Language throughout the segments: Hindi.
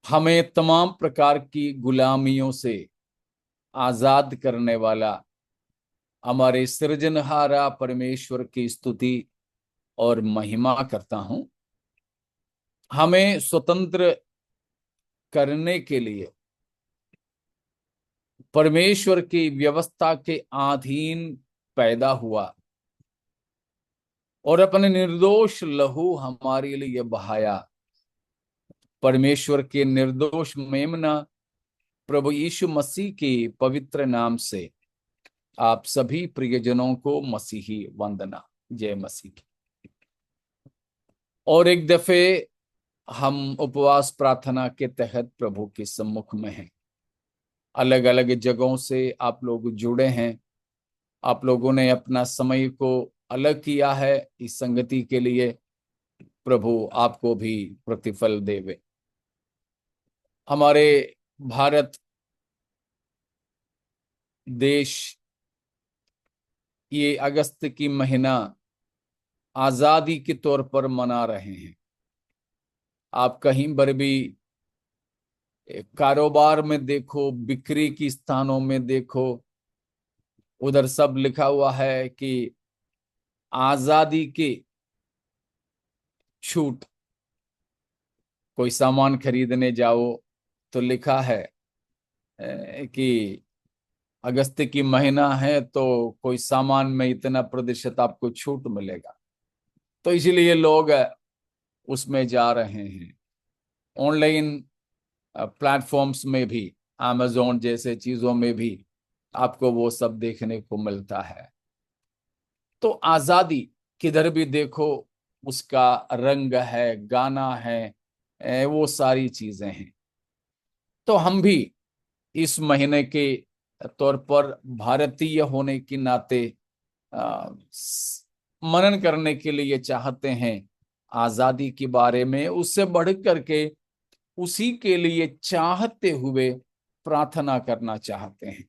हमें तमाम प्रकार की गुलामियों से आजाद करने वाला हमारे सृजनहारा परमेश्वर की स्तुति और महिमा करता हूं। हमें स्वतंत्र करने के लिए परमेश्वर की व्यवस्था के अधीन पैदा हुआ और अपने निर्दोष लहू हमारे लिए बहाया। परमेश्वर के निर्दोष मेमना प्रभु यीशु मसीह के पवित्र नाम से आप सभी प्रियजनों को मसीही वंदना। जय मसीह की। और एक दफे हम उपवास प्रार्थना के तहत प्रभु के सम्मुख में हैं। अलग अलग जगहों से आप लोग जुड़े हैं। आप लोगों ने अपना समय को अलग किया है इस संगति के लिए। प्रभु आपको भी प्रतिफल देवे। हमारे भारत देश ये अगस्त की महीना आजादी के तौर पर मना रहे हैं। आप कहीं पर भी कारोबार में देखो, बिक्री की स्थानों में देखो, उधर सब लिखा हुआ है कि आजादी की छूट। कोई सामान खरीदने जाओ तो लिखा है कि अगस्त की महीना है तो कोई सामान में इतना प्रतिशत आपको छूट मिलेगा। तो इसलिए लोग उसमें जा रहे हैं। ऑनलाइन प्लेटफॉर्म्स में भी, अमेजोन जैसे चीजों में भी आपको वो सब देखने को मिलता है। तो आजादी किधर भी देखो उसका रंग है, गाना है, वो सारी चीजें हैं। तो हम भी इस महीने के तौर पर भारतीय होने के नाते मनन करने के लिए चाहते हैं आजादी के बारे में। उससे बढ़ करके उसी के लिए चाहते हुए प्रार्थना करना चाहते हैं।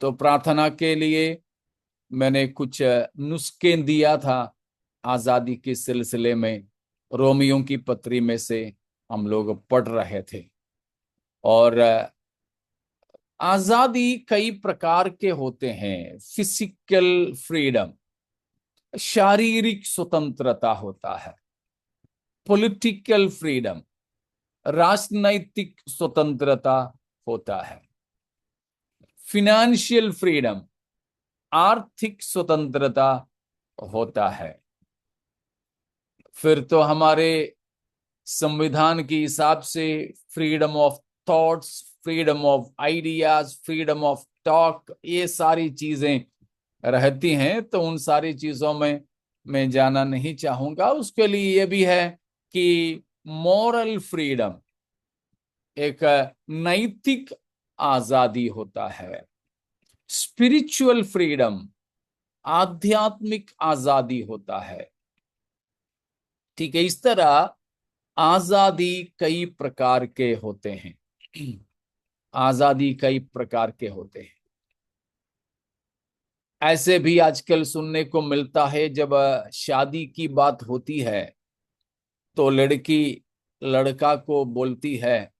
तो प्रार्थना के लिए मैंने कुछ नुस्खे दिया था आजादी के सिलसिले में। रोमियो की पत्री में से हम लोग पढ़ रहे थे। और आजादी कई प्रकार के होते हैं। फिजिकल फ्रीडम, शारीरिक स्वतंत्रता होता है। पॉलिटिकल फ्रीडम, राजनैतिक स्वतंत्रता होता है। फिनेंशियल फ्रीडम, आर्थिक स्वतंत्रता होता है। फिर तो हमारे संविधान के हिसाब से freedom of thoughts, freedom of ideas, freedom of talk, ये सारी चीजें रहती हैं। तो उन सारी चीजों में मैं जाना नहीं चाहूंगा। उसके लिए ये भी है कि मॉरल फ्रीडम, एक नैतिक आजादी होता है। स्पिरिचुअल फ्रीडम, आध्यात्मिक आजादी होता है। ठीक है, इस तरह आजादी कई प्रकार के होते हैं। आजादी कई प्रकार के होते हैं। ऐसे भी आजकल सुनने को मिलता है, जब शादी की बात होती है तो लड़की लड़का को बोलती है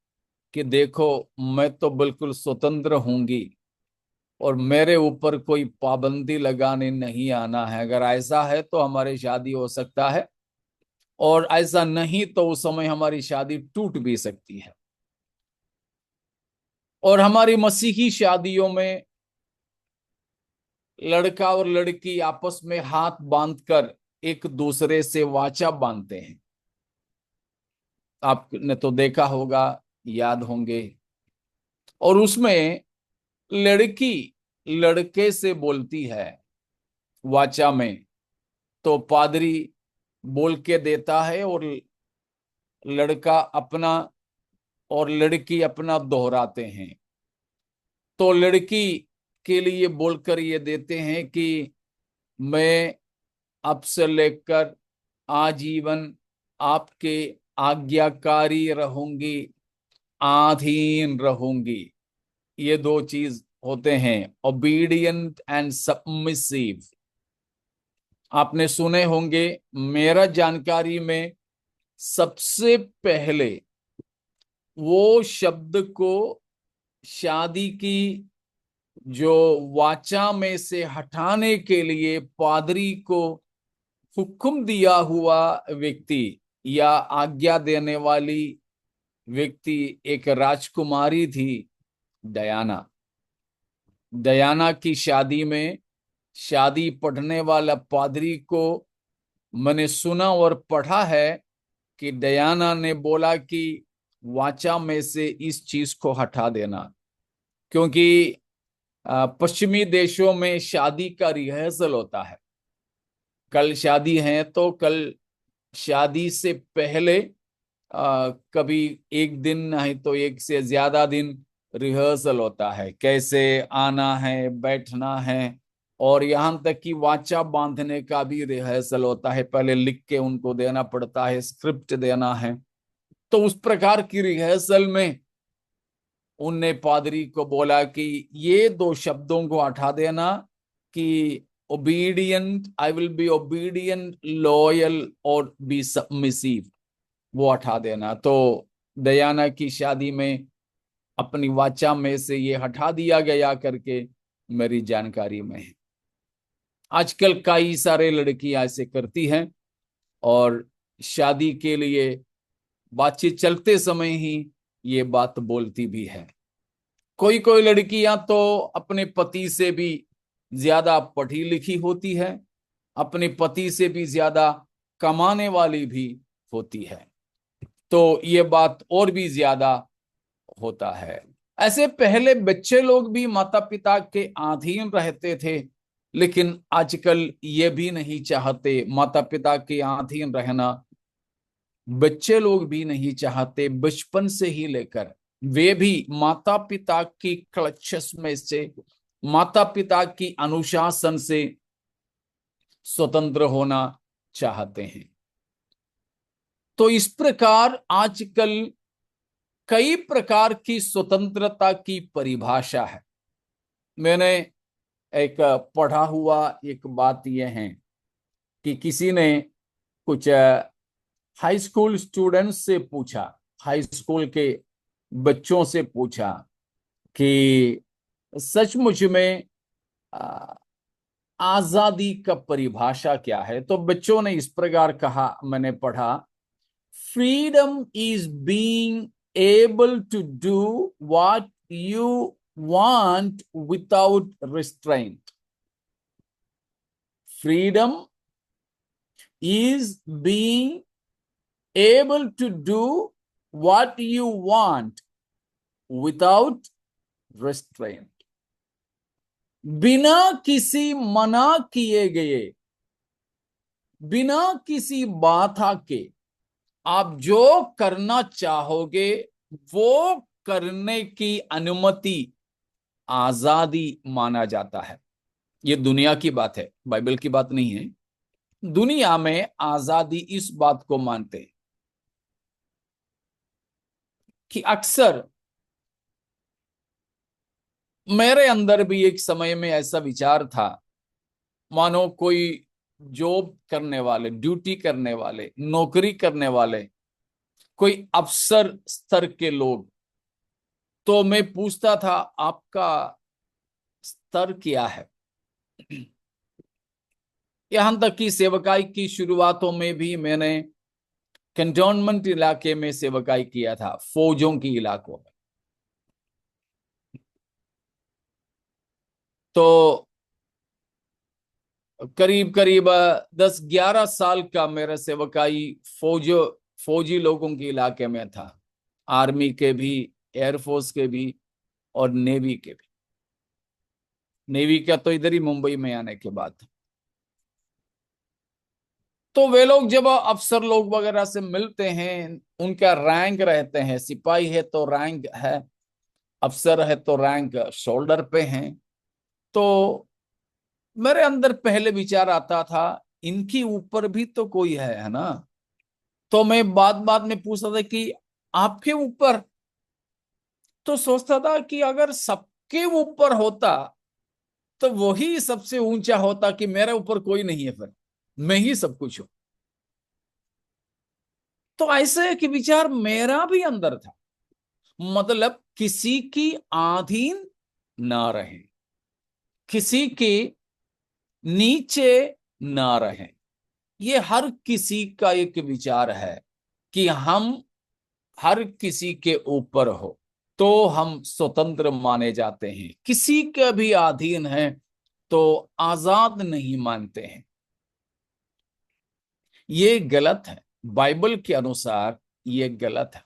कि देखो, मैं तो बिल्कुल स्वतंत्र होंगी और मेरे ऊपर कोई पाबंदी लगाने नहीं आना है। अगर ऐसा है तो हमारी शादी हो सकता है, और ऐसा नहीं तो उस समय हमारी शादी टूट भी सकती है। और हमारी मसीही शादियों में लड़का और लड़की आपस में हाथ बांधकर एक दूसरे से वाचा बांधते हैं। आपने तो देखा होगा, याद होंगे। और उसमें लड़की लड़के से बोलती है वाचा में, तो पादरी बोल के देता है और लड़का अपना और लड़की अपना दोहराते हैं। तो लड़की के लिए बोलकर ये देते हैं कि मैं अब से लेकर आजीवन आपके आज्ञाकारी रहूंगी, अधीन रहूंगी। ये दो चीज होते हैं, ओबीडियंट एंड सबमिसिव। आपने सुने होंगे, मेरा जानकारी में सबसे पहले वो शब्द को शादी की जो वाचा में से हटाने के लिए पादरी को हुक्म दिया हुआ व्यक्ति या आज्ञा देने वाली व्यक्ति एक राजकुमारी थी, डयाना। डयाना की शादी में शादी पढ़ने वाला पादरी को मैंने सुना और पढ़ा है कि डयाना ने बोला कि वाचा में से इस चीज को हटा देना, क्योंकि पश्चिमी देशों में शादी का रिहर्सल होता है। कल शादी है तो कल शादी से पहले कभी एक दिन नहीं तो एक से ज्यादा दिन रिहर्सल होता है, कैसे आना है, बैठना है, और यहां तक कि वाचा बांधने का भी रिहर्सल होता है। पहले लिख के उनको देना पड़ता है, स्क्रिप्ट देना है। तो उस प्रकार की रिहर्सल में उनने पादरी को बोला कि ये दो शब्दों को हटा देना, कि obedient, I will be obedient, loyal और बी सबमिसिव, वो हटा देना। तो दयाना की शादी में अपनी वाचा में से ये हटा दिया गया करके मेरी जानकारी में है। आजकल कई सारे लड़कियां ऐसे करती हैं और शादी के लिए बातचीत चलते समय ही ये बात बोलती भी है। कोई कोई लड़कियां तो अपने पति से भी ज्यादा पढ़ी लिखी होती है, अपने पति से भी ज्यादा कमाने वाली भी होती है, तो ये बात और भी ज्यादा होता है। ऐसे पहले बच्चे लोग भी माता पिता के अधीन रहते थे, लेकिन आजकल ये भी नहीं चाहते माता पिता के अधीन रहना। बच्चे लोग भी नहीं चाहते, बचपन से ही लेकर वे भी माता पिता की क्लचस में से, माता पिता की अनुशासन से स्वतंत्र होना चाहते हैं। तो इस प्रकार आजकल कई प्रकार की स्वतंत्रता की परिभाषा है। मैंने एक पढ़ा हुआ एक बात यह है कि किसी ने कुछ हाई स्कूल स्टूडेंट्स से पूछा, हाई स्कूल के बच्चों से पूछा कि सचमुच में आ, आजादी का परिभाषा क्या है। तो बच्चों ने इस प्रकार कहा, मैंने पढ़ा, freedom is being able to do what you want without restraint. Freedom is being able to do what you want without restraint। बिना किसी मना किए गए, बिना किसी बाधा के आप जो करना चाहोगे वो करने की अनुमति आजादी माना जाता है। ये दुनिया की बात है, बाइबल की बात नहीं है। दुनिया में आजादी इस बात को मानते हैं कि अक्सर मेरे अंदर भी एक समय में ऐसा विचार था, मानो कोई जॉब करने वाले, ड्यूटी करने वाले, नौकरी करने वाले, कोई अफसर स्तर के लोग, तो मैं पूछता था आपका स्तर क्या है। यहां तक कि सेवकाई की शुरुआतों में भी मैंने कैंटोनमेंट इलाके में सेवकाई किया था, फौजों की इलाकों में। तो करीब करीब 10-11 साल का मेरा सेवकाई फौजी लोगों के इलाके में था, आर्मी के भी, एयरफोर्स के भी और नेवी के भी। नेवी का तो इधर ही मुंबई में आने के बाद। तो वे लोग जब अफसर लोग वगैरह से मिलते हैं, उनका रैंक रहते हैं, सिपाही है तो रैंक है, अफसर है तो रैंक शोल्डर पे हैं। तो मेरे अंदर पहले विचार आता था इनकी ऊपर भी तो कोई है ना। तो मैं बात बात में पूछता था कि आपके ऊपर, तो सोचता था कि अगर सबके ऊपर होता तो वही सबसे ऊंचा होता, कि मेरे ऊपर कोई नहीं है, फिर मैं ही सब कुछ हूं। तो ऐसे कि विचार मेरा भी अंदर था। मतलब किसी की अधीन ना रहे, किसी के नीचे ना रहे। ये हर किसी का एक विचार है कि हम हर किसी के ऊपर हो तो हम स्वतंत्र माने जाते हैं, किसी के भी अधीन हैं तो आजाद नहीं मानते हैं। ये गलत है, बाइबल के अनुसार ये गलत है।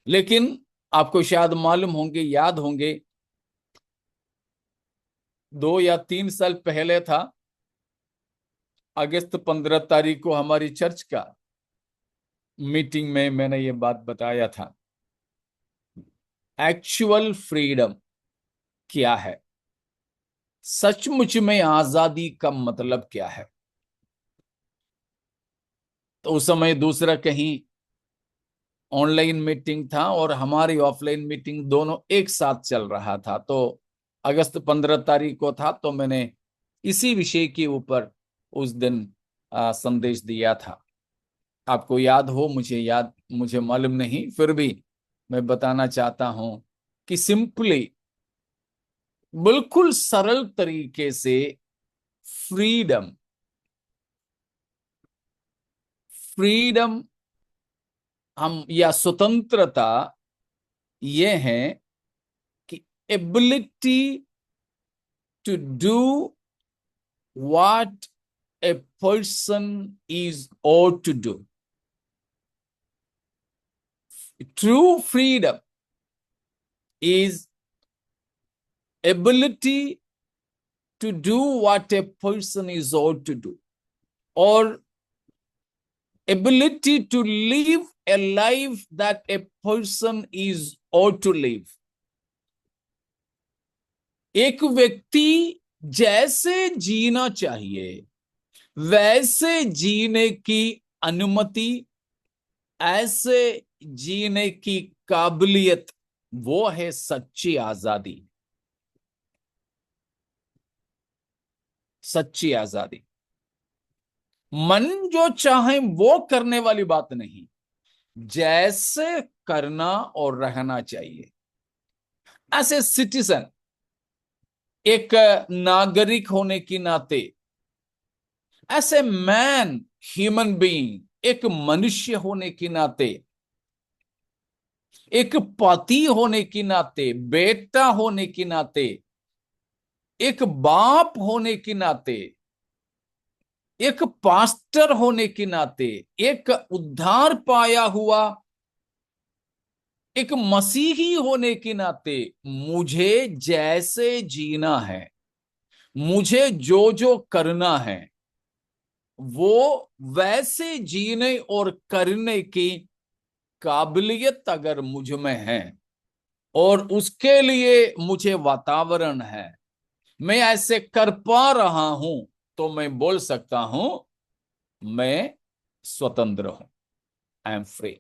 लेकिन आपको शायद मालूम होंगे, याद होंगे, 2 या 3 साल पहले था, अगस्त 15 तारीख को हमारी चर्च का मीटिंग में मैंने ये बात बताया था। एक्चुअल फ्रीडम क्या है, सचमुच में आजादी का मतलब क्या है। तो उस समय दूसरा कहीं ऑनलाइन मीटिंग था और हमारी ऑफलाइन मीटिंग दोनों एक साथ चल रहा था। तो अगस्त 15 तारीख को था, तो मैंने इसी विषय के ऊपर उस दिन संदेश दिया था। आपको याद हो, मुझे मालूम नहीं, फिर भी मैं बताना चाहता हूं कि सिंपली, बिल्कुल सरल तरीके से, फ्रीडम फ्रीडम हम या स्वतंत्रता ये है कि ability to do what a person is ought to do. True freedom is ability to do what a person is ought to do, or ability to live a life that a person is ought to live. एक व्यक्ति जैसे जीना चाहिए वैसे जीने की अनुमति, ऐसे जीने की काबिलियत, वो है सच्ची आजादी। सच्ची आजादी मन जो चाहे वो करने वाली बात नहीं, जैसे करना और रहना चाहिए। एज ए सिटीजन, एक नागरिक होने के नाते, as a man, human being, एक मनुष्य होने के नाते, एक पति होने के नाते, बेटा होने के नाते, एक बाप होने के नाते, एक पास्टर होने के नाते, एक उद्धार पाया हुआ एक मसीही होने के नाते, मुझे जैसे जीना है, मुझे जो जो करना है, वो वैसे जीने और करने की काबिलियत अगर मुझ में है और उसके लिए मुझे वातावरण है, मैं ऐसे कर पा रहा हूं, तो मैं बोल सकता हूं मैं स्वतंत्र हूं, आई एम फ्री।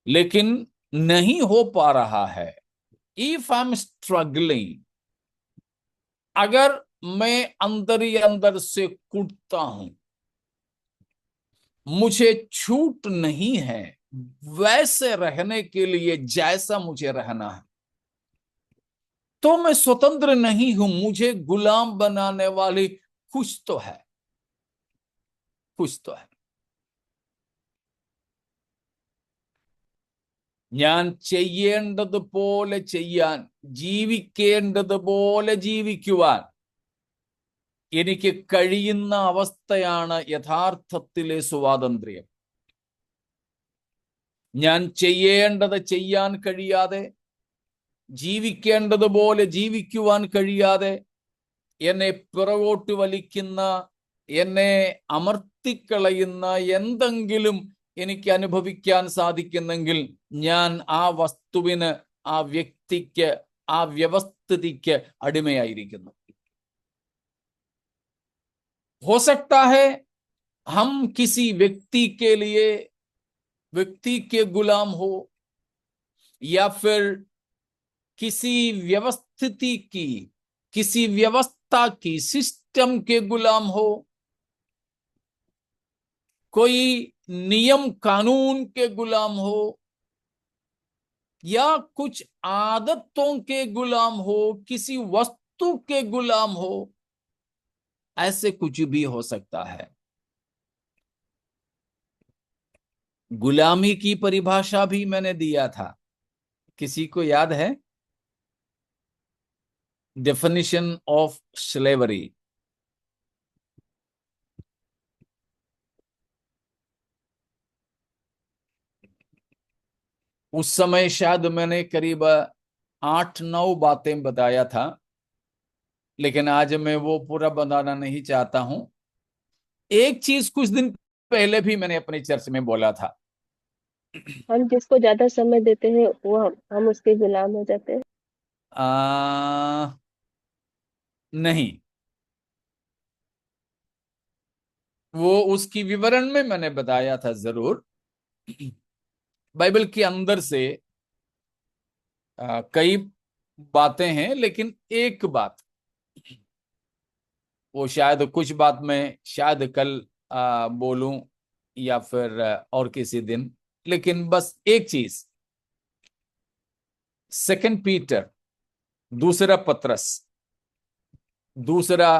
लेकिन नहीं हो पा रहा है, इफ आई एम स्ट्रगलिंग, अगर मैं अंदर ही अंदर से कूदता हूं, मुझे छूट नहीं है वैसे रहने के लिए जैसा मुझे रहना है, तो मैं स्वतंत्र नहीं हूं, मुझे गुलाम बनाने वाली कुछ तो है, कुछ तो है। ഞാൻ ചെയ്യേണ്ടതുപോലെ ചെയ്യാൻ, ജീവിക്കേണ്ടതുപോലെ ജീവിക്കുവാൻ എനിക്ക് കഴിയുന്ന അവസ്ഥയാണ് യഥാർത്ഥത്തിലെ സ്വാതന്ത്ര്യം. ഞാൻ ചെയ്യേണ്ടത് ചെയ്യാൻ കഴിയാതെ, ജീവിക്കേണ്ടതുപോലെ ജീവിക്കുവാൻ കഴിയാതെ, എന്നെ പിറകോട്ട് വലിക്കുന്ന, എന്നെ അമർത്തിക്കളയുന്ന എന്തെങ്കിലും എനിക്ക് അനുഭവിക്കാൻ സാധിക്കുന്നെങ്കിൽ ഞാൻ ആ വസ്തുവിന്, ആ വ്യക്തിക്ക്, ആ വ്യവസ്ഥിതിക്ക് അടിമയായിരിക്കുന്നു. हो सकता है हम किसी व्यक्ति के लिए, व्यक्ति के गुलाम हो, या फिर किसी व्यवस्थिति की, किसी व्यवस्था की, सिस्टम के गुलाम हो, कोई नियम कानून के गुलाम हो, या कुछ आदतों के गुलाम हो, किसी वस्तु के गुलाम हो, ऐसे कुछ भी हो सकता है। गुलामी की परिभाषा भी मैंने दिया था, किसी को याद है? Definition of slavery. उस समय शायद मैंने करीब 8-9 बातें बताया था, लेकिन आज मैं वो पूरा बताना नहीं चाहता हूं। एक चीज कुछ दिन पहले भी मैंने अपने चर्च में बोला था। हम जिसको ज्यादा समय देते हैं वो हम उसके गुलाम हो जाते हैं। नहीं, वो उसकी विवरण में मैंने बताया था जरूर। बाइबल के अंदर से कई बातें हैं, लेकिन एक बात, वो शायद कुछ बात मैं शायद कल बोलूं, या फिर और किसी दिन। लेकिन बस एक चीज, 2 पीटर, दूसरा पत्रस, दूसरा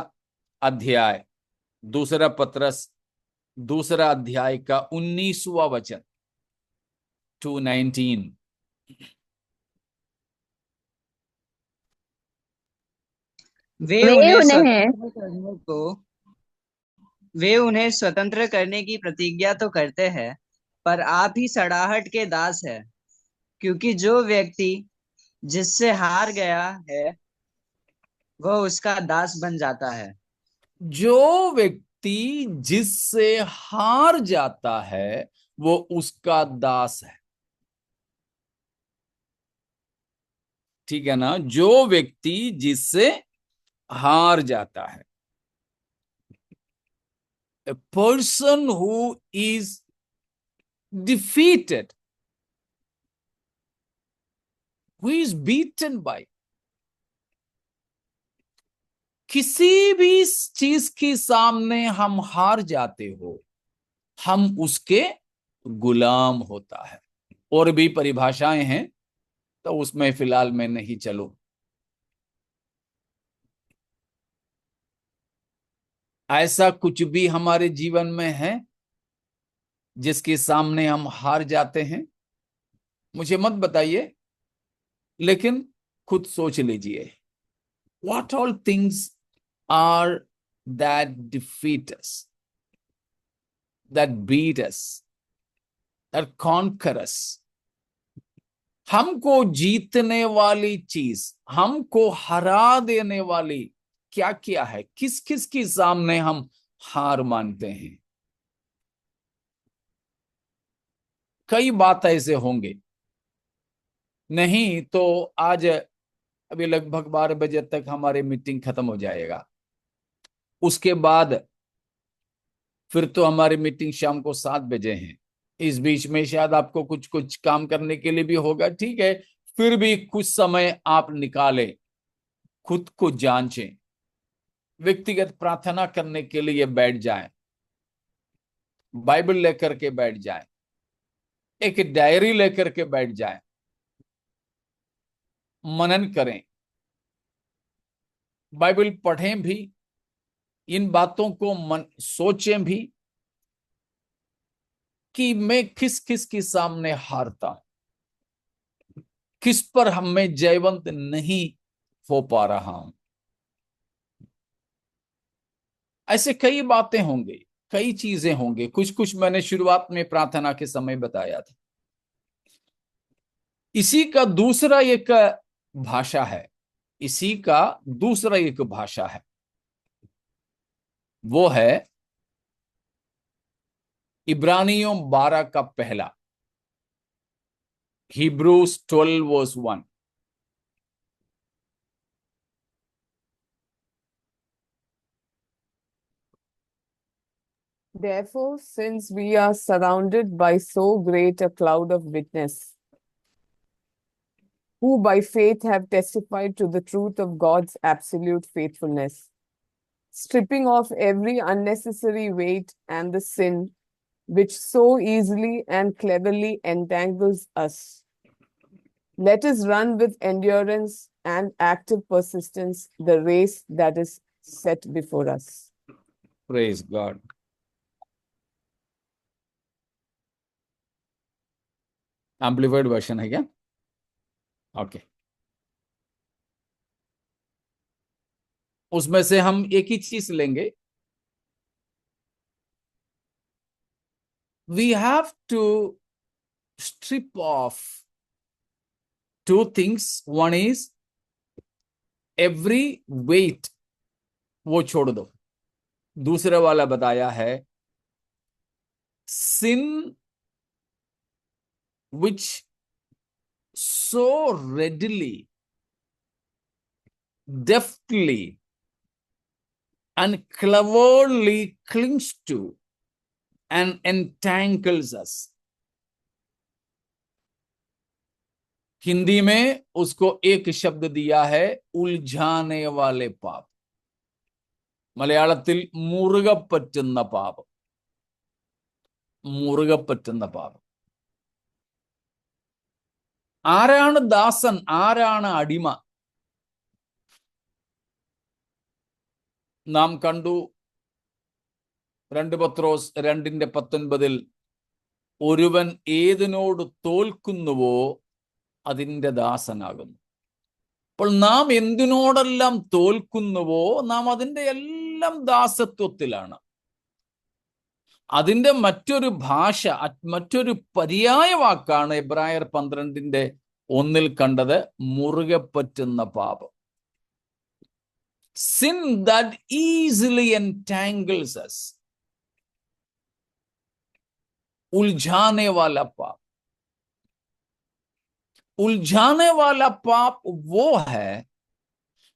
अध्याय, दूसरा पत्रस, दूसरा अध्याय का 19वां वचन, 2:19। वे वे उन्हें उन्हें स्वतंत्र करने को वे उन्हें स्वतंत्र करने की प्रतिज्ञा तो करते हैं, पर आप ही सड़ाहट के दास है, क्योंकि जो व्यक्ति जिससे हार गया है वह उसका दास बन जाता है। जो व्यक्ति जिससे हार जाता है वो उसका दास है। ठीक है ना? जो व्यक्ति जिससे हार जाता है, a person who is defeated, who is beaten by, किसी भी चीज के सामने हम हार जाते हो, हम उसके गुलाम होता है। और भी परिभाषाएं हैं, तो उसमें फिलहाल मैं नहीं चलूं। ऐसा कुछ भी हमारे जीवन में है जिसके सामने हम हार जाते हैं? मुझे मत बताइए, लेकिन खुद सोच लीजिए। What all things are that defeat us, that beat us, that conquer us? हमको जीतने वाली चीज, हमको हरा देने वाली क्या क्या है? किस किस के सामने हम हार मानते हैं? कई बात ऐसे होंगे। नहीं तो आज अभी लगभग 12 बजे तक हमारी मीटिंग खत्म हो जाएगा। उसके बाद फिर तो हमारी मीटिंग शाम को 7 बजे है। इस बीच में शायद आपको कुछ कुछ काम करने के लिए भी होगा, ठीक है। फिर भी कुछ समय आप निकालें, खुद को जांचें, व्यक्तिगत प्रार्थना करने के लिए बैठ जाएं, बाइबल लेकर के बैठ जाएं, एक डायरी लेकर के बैठ जाएं, मनन करें, बाइबल पढ़ें भी, इन बातों को मन सोचें भी कि मैं किस किस के सामने हारता हूं, किस पर हमें जयवंत नहीं हो पा रहा हूं। ऐसे कई बातें होंगी, कई चीजें होंगी। कुछ कुछ मैंने शुरुआत में प्रार्थना के समय बताया था। इसी का दूसरा एक भाषा है, इसी का दूसरा एक भाषा है, वो है इब्रानियों 12 का पहला, Hebrews 12:1। Therefore, since we are surrounded by so great a cloud of witness, who by faith have testified to the truth of God's absolute faithfulness, stripping off every unnecessary weight and the sin which so easily and cleverly entangles us. Let us run with endurance and active persistence the race that is set before us. Praise God. Amplified version है क्या? ओके। उसमें से हम एक ही चीज लेंगे. We have to strip off two things. One is every weight, वो छोड़ दो. दूसरे वाला बताया है sin which so readily, deftly and cleverly clings to and entangles us. Hindi में उसको एक शब्द दिया है, उलझाने वाले पाप. മലയാളത്തിൽ മുറുകെ പറ്റുന്ന പാപം. മുറുകെ പറ്റുന്ന പാപം. ആരാണ് ദാസൻ, ആരാണ് അടിമ? നാം കണ്ടു 2 പത്രോസ് 2:19 ഒരുവൻ ഏതിനോട് തോൽക്കുന്നുവോ അതിന്റെ ദാസനാകുന്നു. അപ്പോൾ നാം എന്തിനോടെല്ലാം തോൽക്കുന്നുവോ നാം അതിന്റെ എല്ലാം ദാസത്വത്തിലാണ്. അതിന്റെ മറ്റൊരു ഭാഷ, മറ്റൊരു പര്യായ വാക്കാണ് എബ്രായർ 12:1 കണ്ടത്, മുറുകെ പറ്റുന്ന പാപം. Sin that easily entangles us. उलझाने वाला पाप. उलझाने वाला पाप वो है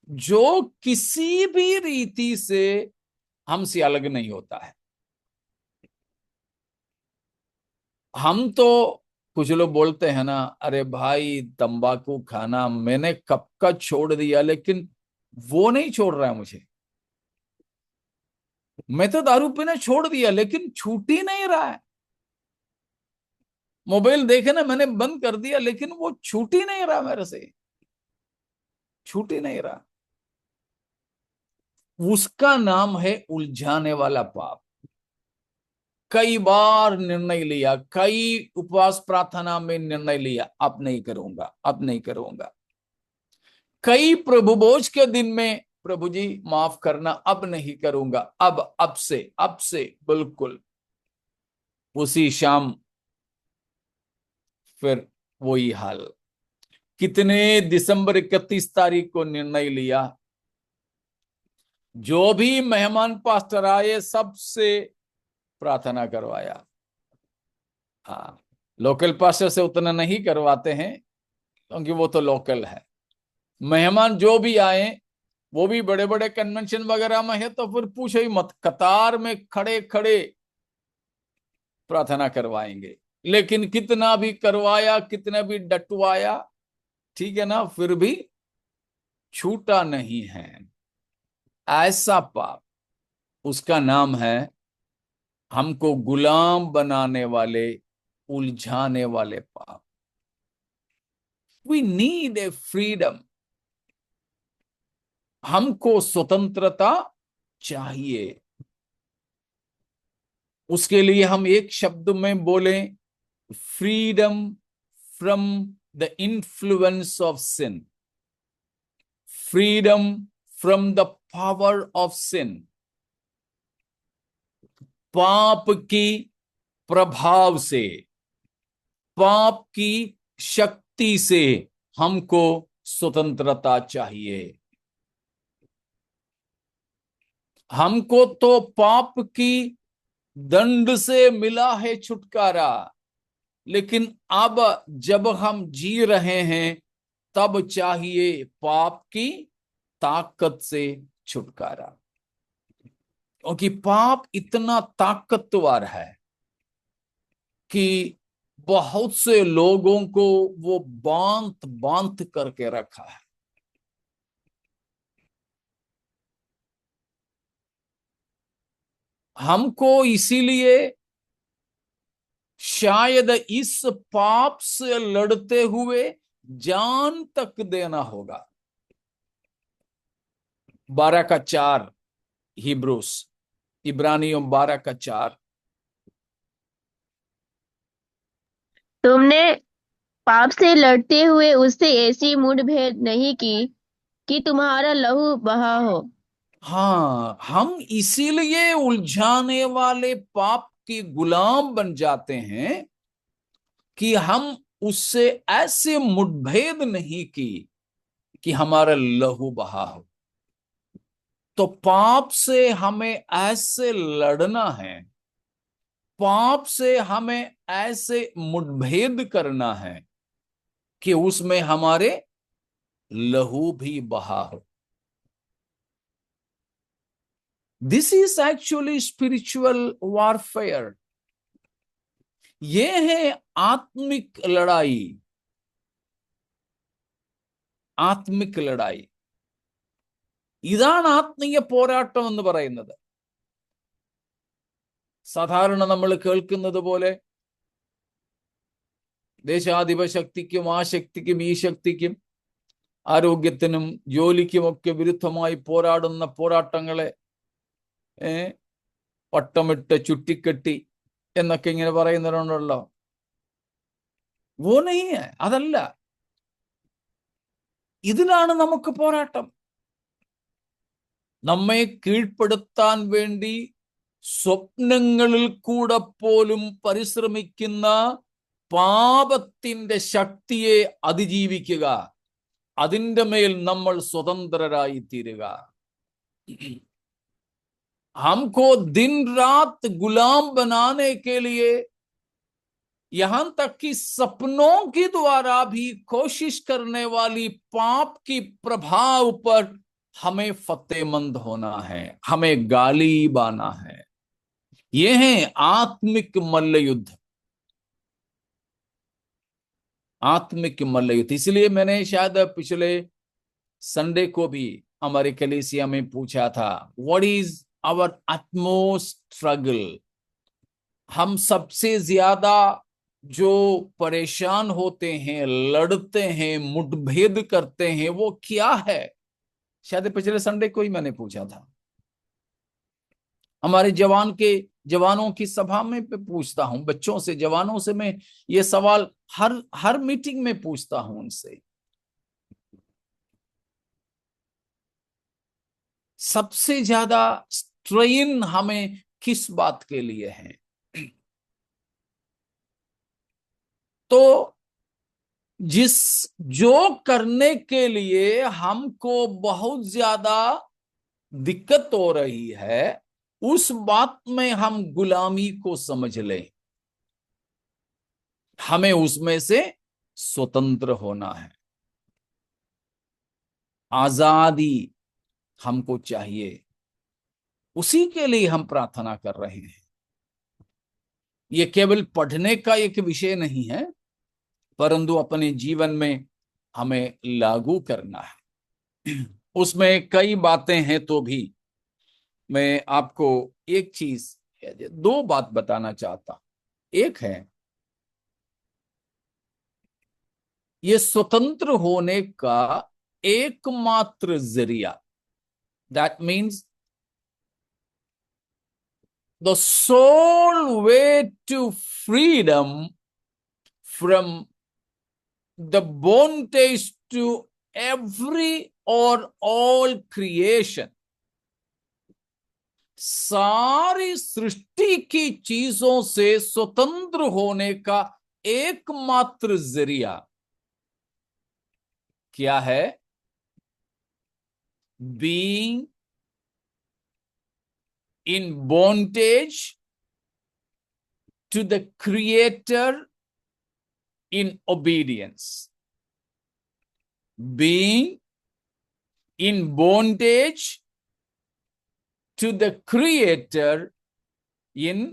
जो किसी भी रीति से हमसे अलग नहीं होता है. हम तो कुछ लोग बोलते हैं ना, अरे भाई तंबाकू खाना मैंने कब का छोड़ दिया, लेकिन वो नहीं छोड़ रहा है मुझे. मैं तो दारू पीना छोड़ दिया लेकिन छूट ही नहीं रहा है. मोबाइल देखना मैंने बंद कर दिया लेकिन वो छूट ही नहीं रहा मेरे से, छूट ही नहीं रहा. उसका नाम है उलझाने वाला पाप. कई बार निर्णय लिया, कई उपवास प्रार्थना में निर्णय लिया, अब नहीं करूंगा, अब नहीं करूंगा. कई प्रभु भोज के दिन में प्रभु जी माफ करना, अब नहीं करूंगा, अब से बिल्कुल उसी शाम फिर वही हाल. कितने दिसंबर 31 तारीख को निर्णय लिया, जो भी मेहमान पास्टर आए सबसे प्रार्थना करवाया. हाँ, लोकल पास्टर से उतना नहीं करवाते हैं क्योंकि वो तो लोकल है. मेहमान जो भी आए, वो भी बड़े बड़े कन्वेंशन वगैरह में है तो फिर पूछो ही मत, कतार में खड़े खड़े प्रार्थना करवाएंगे. लेकिन कितना भी करवाया, कितना भी डटवाया, ठीक है ना, फिर भी छूटा नहीं है. ऐसा पाप, उसका नाम है हमको गुलाम बनाने वाले, उलझाने वाले पाप. We need a freedom. हमको स्वतंत्रता चाहिए. उसके लिए हम एक शब्द में बोलें, freedom from the influence of sin. Freedom from the power of sin. पाप की प्रभाव से, पाप की शक्ति से हमको स्वतंत्रता चाहिए. हमको तो पाप की दंड से मिला है छुटकारा, लेकिन अब जब हम जी रहे हैं तब चाहिए पाप की ताकत से छुटकारा. क्योंकि पाप इतना ताकतवर है कि बहुत से लोगों को वो बांध बांध करके रखा है. हमको इसीलिए शायद इस पाप से लड़ते हुए जान तक देना होगा। 12 का 4 हिब्रूस, इब्रानियों 12 का 4। तुमने पाप से लड़ते हुए उससे ऐसी मुठभेड़ नहीं की कि तुम्हारा लहू बहा हो। हाँ, हम इसीलिए उलझाने वाले पाप के गुलाम बन जाते हैं कि हम उससे ऐसे मुठभेड़ नहीं की कि हमारा लहू बहा हो। तो पाप से हमें ऐसे लड़ना है, पाप से हमें ऐसे मुठभेड़ करना है कि उसमें हमारे लहू भी बहा हो। This is actually spiritual warfare. ये है आत्मिक लड़ाई। ആത്മിക ലടായി, ഇതാണ് ആത്മീയ പോരാട്ടം എന്ന് പറയുന്നത്. സാധാരണ നമ്മൾ കേൾക്കുന്നത് പോലെ ദേശാധിപ ശക്തിക്കും ആ ശക്തിക്കും ഈ ശക്തിക്കും ആരോഗ്യത്തിനും ജോലിക്കുമൊക്കെ വിരുദ്ധമായി പോരാടുന്ന പോരാട്ടങ്ങളെ വട്ടമിട്ട് ചുറ്റിക്കെട്ടി എന്നൊക്കെ ഇങ്ങനെ പറയുന്നവരുണ്ടല്ലോ. वो नहीं है, അതല്ല. ഇതിലാണ് നമുക്ക് പോരാട്ടം. നമ്മെ കീഴ്പ്പെടുത്താൻ വേണ്ടി സ്വപ്നങ്ങളിൽ കൂടെ പോലും പരിശ്രമിക്കുന്ന പാപത്തിന്റെ ശക്തിയെ അതിജീവിക്കുക, അതിന്റെ മേൽ നമ്മൾ സ്വതന്ത്രരായി തീരുക. हमको दिन रात गुलाम बनाने के लिए, यहां तक कि सपनों के द्वारा भी कोशिश करने वाली पाप की प्रभाव पर हमें फतेहमंद होना है, हमें गालिब आना है. ये है आत्मिक मल्लयुद्ध, आत्मिक मल्लयुद्ध. इसलिए मैंने शायद पिछले संडे को भी हमारे कलीसिया में पूछा था, what is our utmost struggle. हम सबसे ज्यादा जो परेशान होते हैं, लड़ते हैं, मुठभेड़ करते हैं, वो क्या है. शायद पिछले संडे को ही मैंने पूछा था. हमारे जवानों की सभा में पूछता हूं, बच्चों से, जवानों से मैं ये सवाल हर मीटिंग में पूछता हूं उनसे. सबसे ज्यादा स्ट्रेन हमें किस बात के लिए है. तो जो करने के लिए हमको बहुत ज्यादा दिक्कत हो रही है, उस बात में हम गुलामी को समझ लें. हमें उसमें से स्वतंत्र होना है. आजादी हमको चाहिए. उसी के लिए हम प्रार्थना कर रहे हैं. ये केवल पढ़ने का एक विषय नहीं है, परंतु अपने जीवन में हमें लागू करना है. उसमें कई बातें हैं, तो भी मैं आपको एक चीज, 2 बात बताना चाहता. एक है, ये स्वतंत्र होने का एकमात्र जरिया, that means the sole way to freedom from the bondage to every or all creation. सारी सृष्टि की चीजों से स्वतंत्र होने का एकमात्र जरिया क्या है? Being in bondage to the Creator in obedience. Being in bondage to the Creator in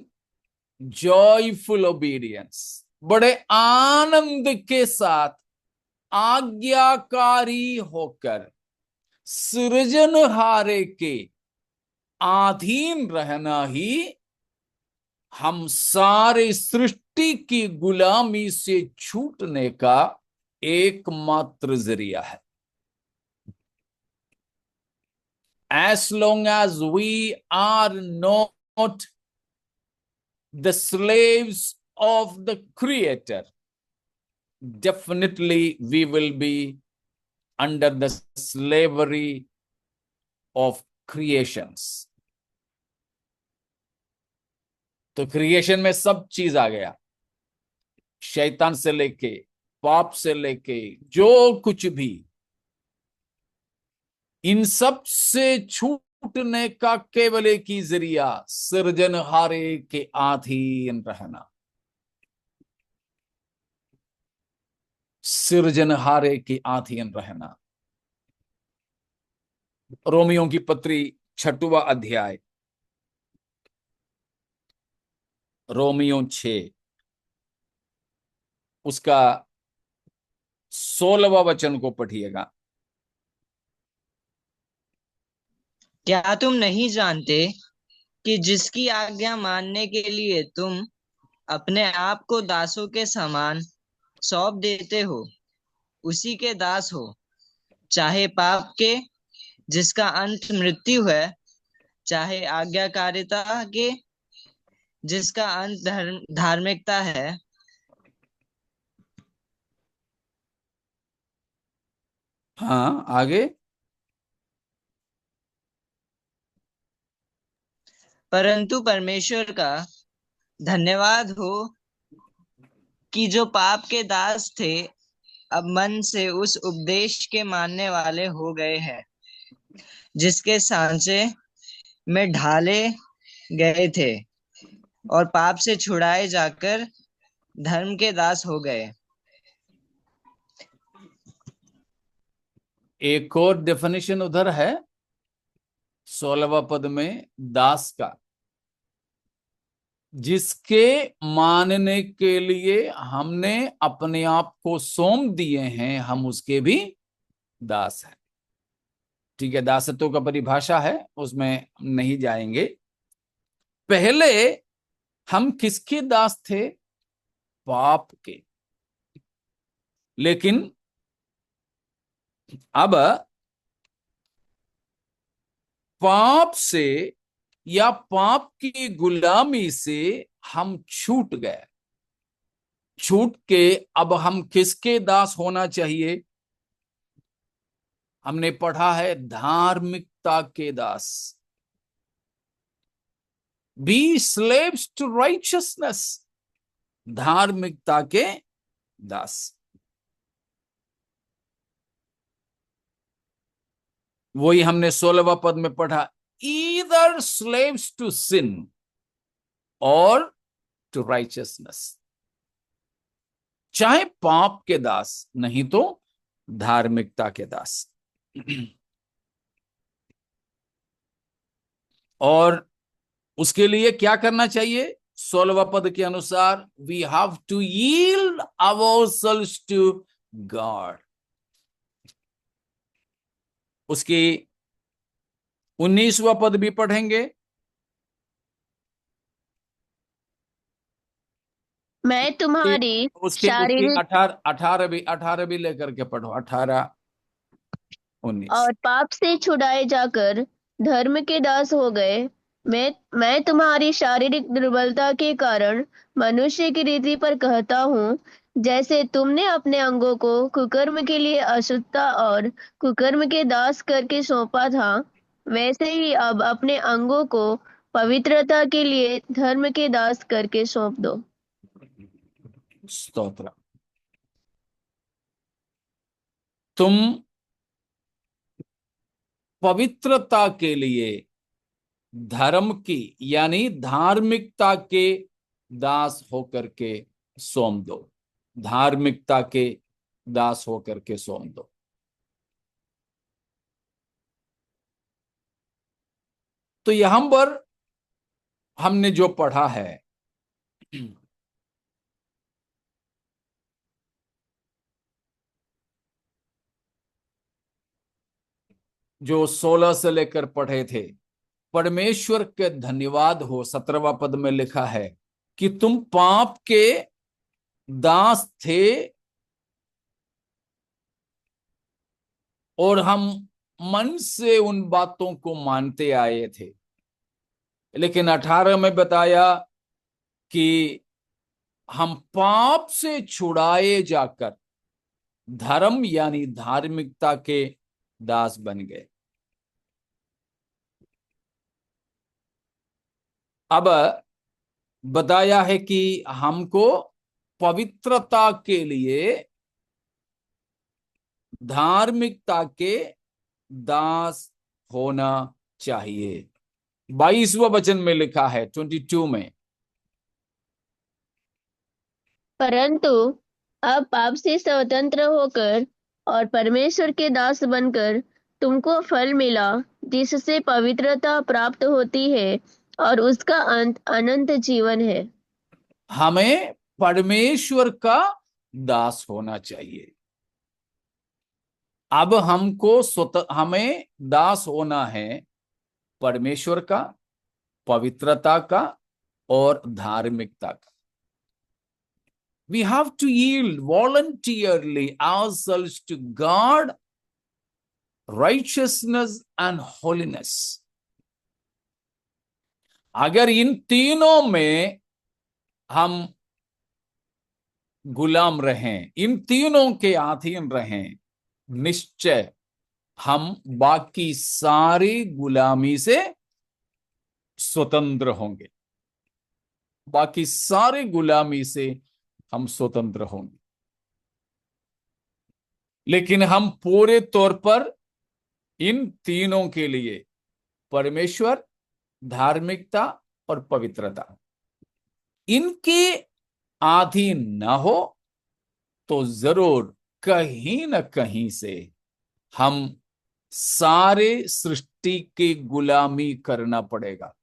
joyful obedience. बड़े आनंद के साथ आज्ञाकारी होकर सृजनहारे के अधीन रहना ही हम सारे सृष्टि की गुलामी से छूटने का एकमात्र जरिया है। As long as we are not the slaves of the Creator, definitely we will be under the slavery of creations. तो क्रिएशन में सब चीज आ गया, शैतान से लेके पाप से लेके जो कुछ भी, इन सब से छूटने का केवल एक ही जरिया सृजनहारे के अधीन रहना, सृजनहारे के अधीन रहना। रोमियो की पत्री 6वां अध्याय, रोमियो 6 उसका 16वां वचन को पढ़िएगा। क्या तुम नहीं जानते कि जिसकी आज्ञा मानने के लिए तुम अपने आप को दासों के समान सौंप देते हो, उसी के दास हो, चाहे पाप के जिसका अंत मृत्यु है, चाहे आज्ञाकारिता के जिसका अंत धार्मिकता है। हाँ, आगे। परंतु परमेश्वर का धन्यवाद हो कि जो पाप के दास थे, अब मन से उस उपदेश के मानने वाले हो गए हैं जिसके सांचे में ढाले गए थे, और पाप से छुड़ाए जाकर धर्म के दास हो गए। एक और डेफिनेशन उधर है 16वां पद में, दास का, जिसके मानने के लिए हमने अपने आप को सौंप दिए हैं, हम उसके भी दास हैं। ठीक है, दासत्व का परिभाषा है, उसमें नहीं जाएंगे। पहले हम किसके दास थे? पाप के। लेकिन अब पाप से या पाप की गुलामी से हम छूट गए। छूट के अब हम किसके दास होना चाहिए? हमने पढ़ा है धार्मिकता के दास। बी स्लेव्स टू राइचियसनेस, धार्मिकता के दास। वही हमने 16वां पद में पढ़ा, ईदर स्लेव्स टू सिन और टू राइचियसनेस, चाहे पाप के दास, नहीं तो धार्मिकता के दास। और उसके लिए क्या करना चाहिए? 16वां पद के अनुसार, we have to yield ourselves to God. उसकी 19वां पद भी पढ़ेंगे। मैं तुम्हारी उसके शारीरिक 18 भी लेकर के पढ़ो, 18 19। और पाप से छुड़ाए जाकर धर्म के दास हो गए। मैं तुम्हारी शारीरिक दुर्बलता के कारण मनुष्य की रीति पर कहता हूँ, जैसे तुमने अपने अंगों को कुकर्म के लिए अशुद्धता और कुकर्म के दास करके सौंपा था, वैसे ही अब अपने अंगों को पवित्रता के लिए धर्म के दास करके सौंप दो। स्तोत्र। तुम पवित्रता के लिए धर्म की यानी धार्मिकता के दास होकर के सौंप दो, धार्मिकता के दास होकर के सौंप दो। तो यहां पर हमने जो पढ़ा है, जो 16 से लेकर पढ़े थे, परमेश्वर के धन्यवाद हो, 17वां पद में लिखा है, कि तुम पाप के दास थे और हम मन से उन बातों को मानते आए थे। लेकिन 18 में बताया कि हम पाप से छुड़ाए जाकर धर्म यानी धार्मिकता के दास बन गए। अब बताया है कि हमको पवित्रता के लिए धार्मिकता के दास होना चाहिए। 22वां वचन में लिखा है 22 में, परंतु अब पाप से स्वतंत्र होकर और परमेश्वर के दास बनकर तुमको फल मिला, जिससे पवित्रता प्राप्त होती है और उसका अंत अनंत जीवन है। हमें परमेश्वर का दास होना चाहिए। अब हमें दास होना है परमेश्वर का, पवित्रता का और धार्मिकता का। We have to yield voluntarily ourselves to God, righteousness and holiness. अगर इन तीनों में हम गुलाम रहें, इन तीनों के अधीन रहें, निश्चय हम बाकी सारी गुलामी से स्वतंत्र होंगे। बाकी सारी गुलामी से हम स्वतंत्र होंगे। लेकिन हम पूरे तौर पर इन तीनों के लिए, परमेश्वर, धार्मिकता और पवित्रता, इनके अधीन न हो तो जरूर कहीं न कहीं से हम सारे सृष्टि की गुलामी करना पड़ेगा।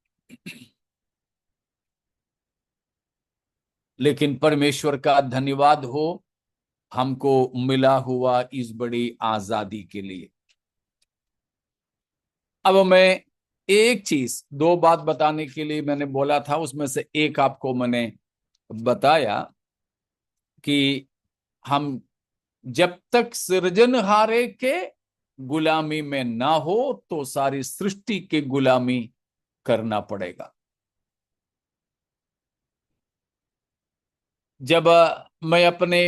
लेकिन परमेश्वर का धन्यवाद हो हमको मिला हुआ इस बड़ी आजादी के लिए। अब मैं एक चीज, दो बात बताने के लिए मैंने बोला था, उसमें से एक आपको मैंने बताया कि हम जब तक सृजनहारे के गुलामी में ना हो तो सारी सृष्टि की गुलामी करना पड़ेगा। जब मैं अपने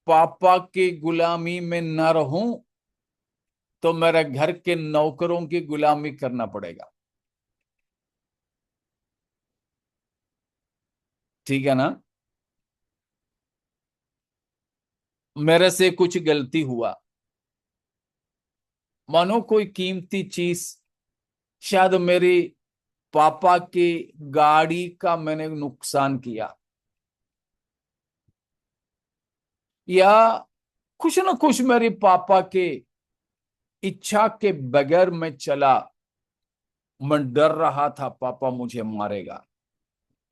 पापा की गुलामी में न रहूं तो मेरे घर के नौकरों की गुलामी करना पड़ेगा। ठीक है ना? मेरे से कुछ गलती हुआ, मानो कोई कीमती चीज, शायद मेरी पापा की गाड़ी का मैंने नुकसान किया, या कुछ न कुछ मेरे पापा के इच्छा के बगैर मैं चला, मैं डर रहा था पापा मुझे मारेगा,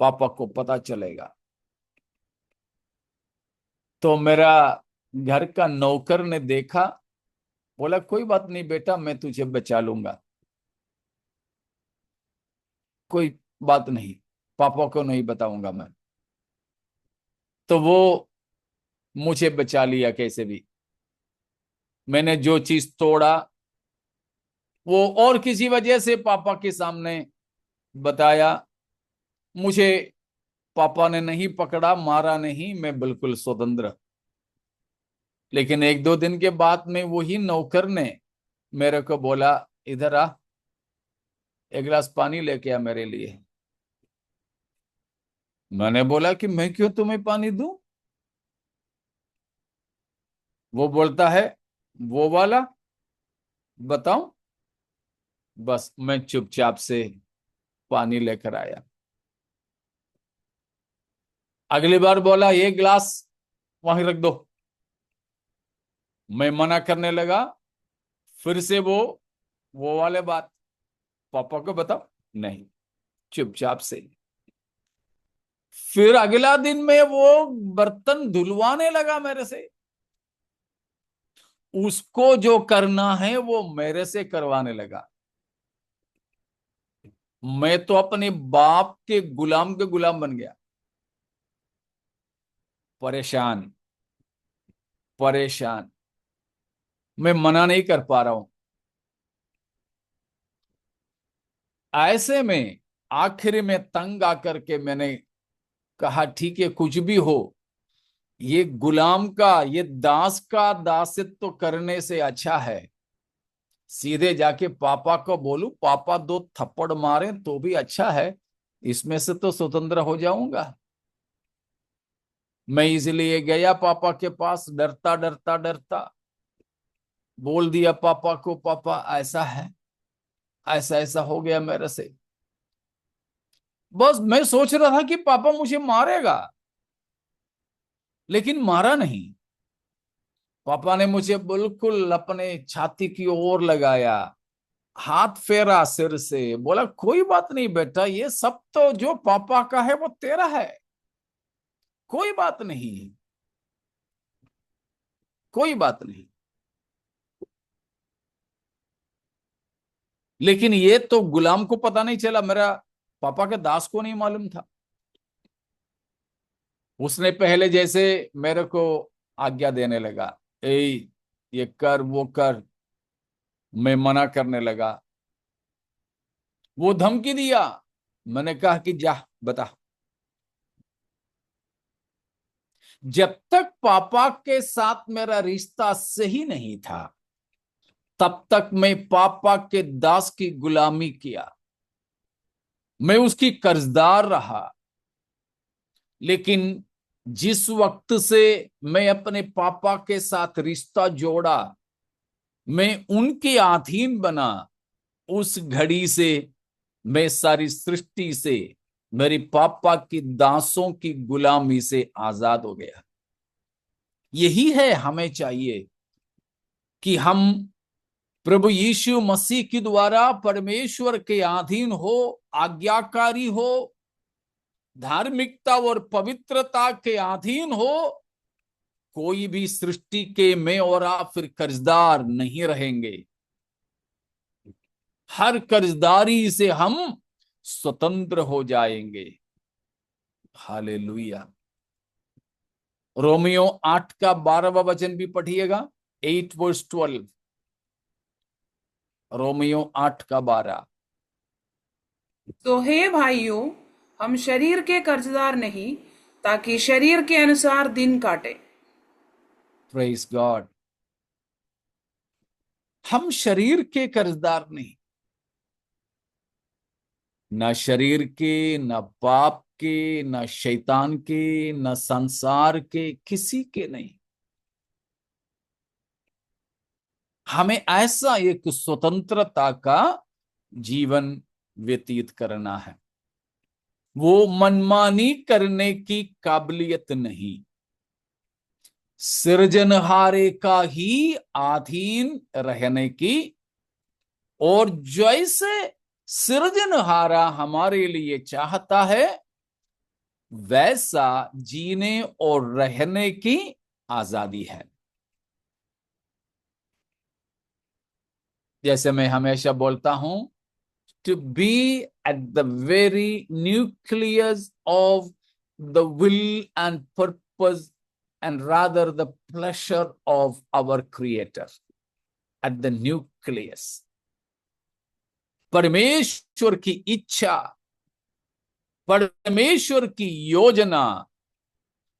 पापा को पता चलेगा। तो मेरा घर का नौकर ने देखा, बोला कोई बात नहीं बेटा, मैं तुझे बचा लूंगा, कोई बात नहीं, पापा को नहीं बताऊंगा मैं। तो वो मुझे बचा लिया कैसे भी। मैंने जो चीज तोड़ा वो और किसी वजह से पापा के सामने बताया, मुझे पापा ने नहीं पकड़ा, मारा नहीं, मैं बिल्कुल स्वतंत्र। लेकिन एक दो दिन के बाद में वही नौकर ने मेरे को बोला, इधर आ, एक गिलास पानी लेके आ मेरे लिए। मैंने बोला कि मैं क्यों तुम्हें पानी दूं? वो बोलता है वो वाला बताऊं? बस मैं चुपचाप से पानी लेकर आया। अगली बार बोला ये गिलास वहीं रख दो, मैं मना करने लगा। फिर से वो वाले बात, पापा को बताओ, नहीं, चुपचाप से। फिर अगला दिन में वो बर्तन धुलवाने लगा मेरे से, उसको जो करना है वो मेरे से करवाने लगा। मैं तो अपने बाप के गुलाम बन गया। परेशान परेशान, मैं मना नहीं कर पा रहा हूं। ऐसे में आखिर में तंग आकर के मैंने कहा ठीक है, कुछ भी हो, ये गुलाम का, ये दास का दासित्व करने से अच्छा है सीधे जाके पापा को बोलूं, पापा दो थप्पड़ मारे तो भी अच्छा है, इसमें से तो स्वतंत्र हो जाऊंगा। मैं इसलिए गया पापा के पास, डरता डरता डरता बोल दिया पापा को, पापा ऐसा है, ऐसा ऐसा हो गया मेरे से। बस मैं सोच रहा था कि पापा मुझे मारेगा, लेकिन मारा नहीं। पापा ने मुझे बिल्कुल अपने छाती की ओर लगाया, हाथ फेरा सिर से, बोला कोई बात नहीं बेटा, ये सब तो जो पापा का है वो तेरा है, कोई बात नहीं, कोई बात नहीं। लेकिन ये तो गुलाम को पता नहीं चला, मेरा पापा के दास को नहीं मालूम था। उसने पहले जैसे मेरे को आज्ञा देने लगा, ए ये कर वो कर, मैं मना करने लगा। वो धमकी दिया, मैंने कहा कि जा बता। जब तक पापा के साथ मेरा रिश्ता सही नहीं था, तब तक मैं पापा के दास की गुलामी किया, मैं उसकी कर्जदार रहा। लेकिन जिस वक्त से मैं अपने पापा के साथ रिश्ता जोड़ा, मैं उनके अधीन बना, उस घड़ी से मैं सारी सृष्टि से, मेरे पापा की दासों की गुलामी से आजाद हो गया। यही है हमें चाहिए कि हम प्रभु यीशु मसीह के द्वारा परमेश्वर के अधीन हो, आज्ञाकारी हो, धार्मिकता और पवित्रता के अधीन हो। कोई भी सृष्टि के मैं और आप फिर कर्जदार नहीं रहेंगे। हर कर्जदारी से हम स्वतंत्र हो जाएंगे। हालेलुया। रोमियो 8 का 12वां वचन भी पढ़िएगा, 8:12। रोमियो 8 का 12। तो हे भाइयों, हम शरीर के कर्जदार नहीं, ताकि शरीर के अनुसार दिन काटे। Praise God. हम शरीर के कर्जदार नहीं, न शरीर के, न पाप के, न शैतान के, न संसार के, किसी के नहीं। हमें ऐसा एक स्वतंत्रता का जीवन व्यतीत करना है। वो मनमानी करने की काबिलियत नहीं, सृजनहारे का ही अधीन रहने की, और जैसे सृजनहारा हमारे लिए चाहता है वैसा जीने और रहने की आजादी है। जैसे मैं हमेशा बोलता हूं, to be at the very nucleus of the will and purpose and rather the pleasure of our creator, at the nucleus। परमेश्वर की इच्छा, परमेश्वर की योजना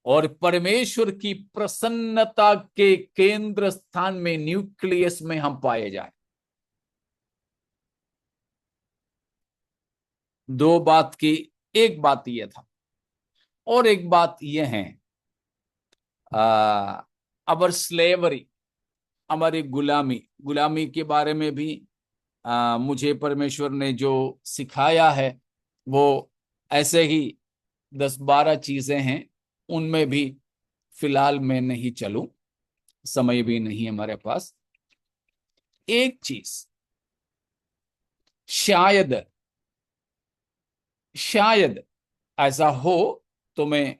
और परमेश्वर की प्रसन्नता के केंद्र स्थान में, न्यूक्लियस में हम पाए जाए। दो बात की, एक बात यह था और एक बात यह है, अवर स्लेवरी, हमारी गुलामी, गुलामी के बारे में भी मुझे परमेश्वर ने जो सिखाया है वो ऐसे ही 10-12 चीजें हैं, उनमें भी फिलहाल मैं नहीं चलूं, समय भी नहीं हमारे पास। एक चीज, शायद ऐसा हो तो मैं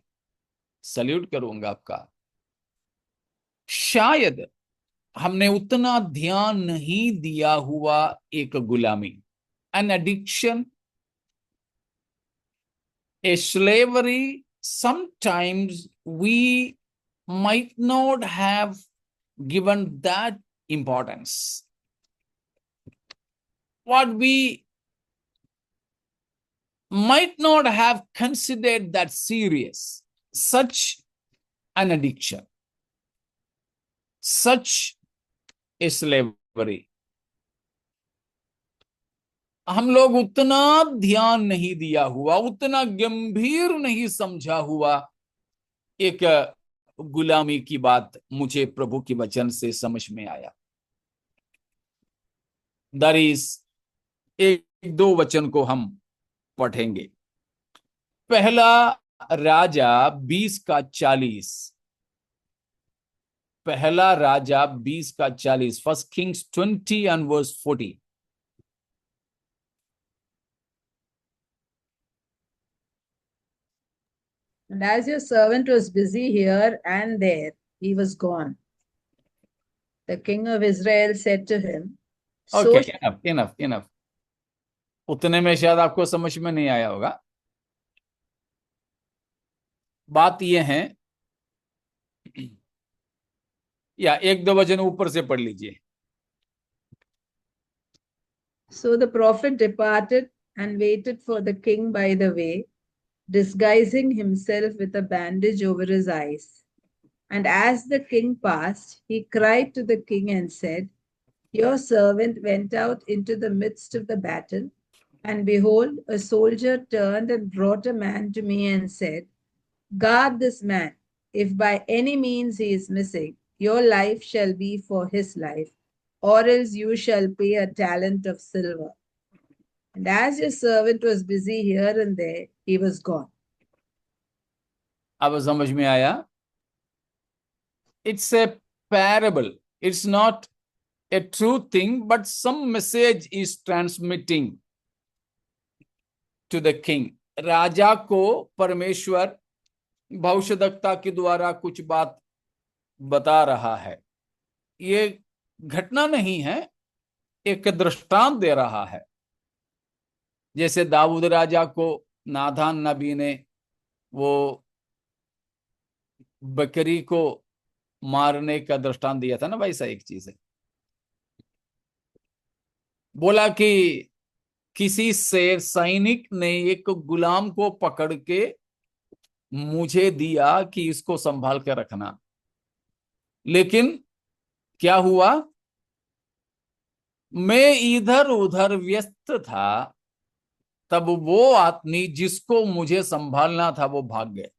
सल्यूट करूंगा आपका। शायद हमने उतना ध्यान नहीं दिया हुआ एक गुलामी, an addiction, A slavery sometimes we might not have given that importance. What we might not have considered that serious, such an addiction, such a slavery. हम लोग उतना ध्यान नहीं दिया हुआ, उतना गंभीर नहीं समझा हुआ एक गुलामी की बात मुझे प्रभु की वचन से समझ में आया। दरीस एक दो वचन को हम पढ़ेंगे। पहला राजा 20:40, पहला राजा 20:40, first Kings 20:40। And as your servant was busy here and there, he was gone. The king of Israel said to him, Okay, enough. उतने में शायद आपको समझ में नहीं आया होगा। बात यह है, या एक दो वचन ऊपर से पढ़ लीजिए। So the prophet departed and waited for the king by the way, disguising himself with a bandage over his eyes. And as the king passed, he cried to the king and said, Your servant went out into the midst of the battle, and behold, a soldier turned and brought a man to me and said, Guard this man. If by any means he is missing, your life shall be for his life, or else you shall pay a talent of silver. And as your servant was busy here and there, he was gone. अब समझ में आया? It's a parable. It's not a true thing, but some message is transmitting to the king. राजा को परमेश्वर भविष्यद्वक्ता के द्वारा कुछ बात बता रहा है। ये घटना नहीं है, एक दृष्टांत दे रहा है। जैसे दाऊद राजा को नाथान नबी ने वो बकरी को मारने का दृष्टांत दिया था ना, वैसा एक चीज है। बोला कि किसी से सैनिक ने एक गुलाम को पकड़ के मुझे दिया कि इसको संभाल के रखना, लेकिन क्या हुआ, मैं इधर उधर व्यस्त था, तब वो आदमी जिसको मुझे संभालना था वो भाग गए।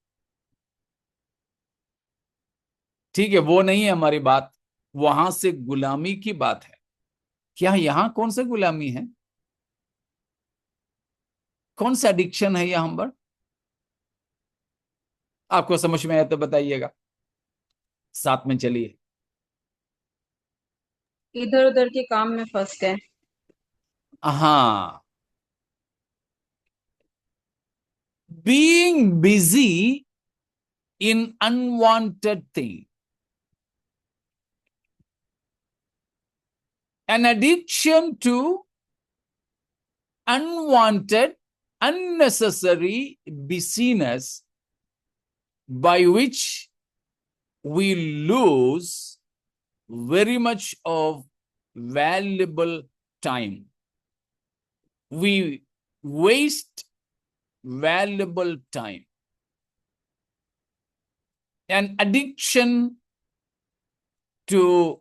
ठीक है, वो नहीं है हमारी बात, वहां से गुलामी की बात है। क्या यहां कौन से गुलामी है, कौन सा एडिक्शन है यहां पर? आपको समझ में आया तो बताइएगा, साथ में चलिए। इधर उधर के काम में फंस गए। हाँ, being busy in unwanted thing, an addiction to unwanted, unnecessary busyness by which we lose very much of valuable time. We waste valuable time. An addiction to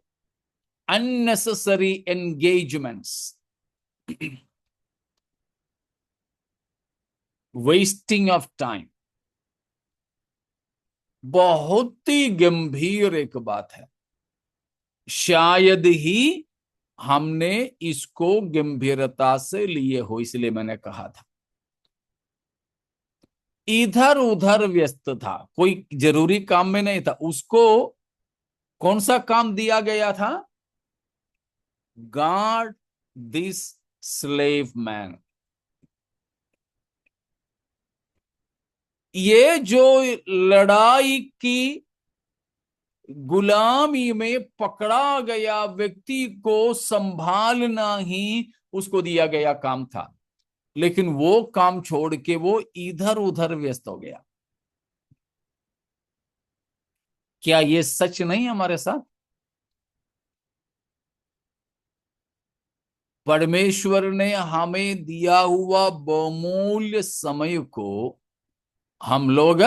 unnecessary engagements, wasting of time, बहुत ही गंभीर एक बात है। शायद ही हमने इसको गंभीरता से लिए हो, इसलिए मैंने कहा था। इधर उधर व्यस्त था, कोई जरूरी काम में नहीं था। उसको कौन सा काम दिया गया था? Guard this slave man. ये जो लड़ाई की गुलामी में पकड़ा गया व्यक्ति को संभालना ही उसको दिया गया काम था, लेकिन वो काम छोड़ के वो इधर उधर व्यस्त हो गया। क्या ये सच नहीं हमारे साथ? परमेश्वर ने हमें दिया हुआ बहुमूल्य समय को हम लोग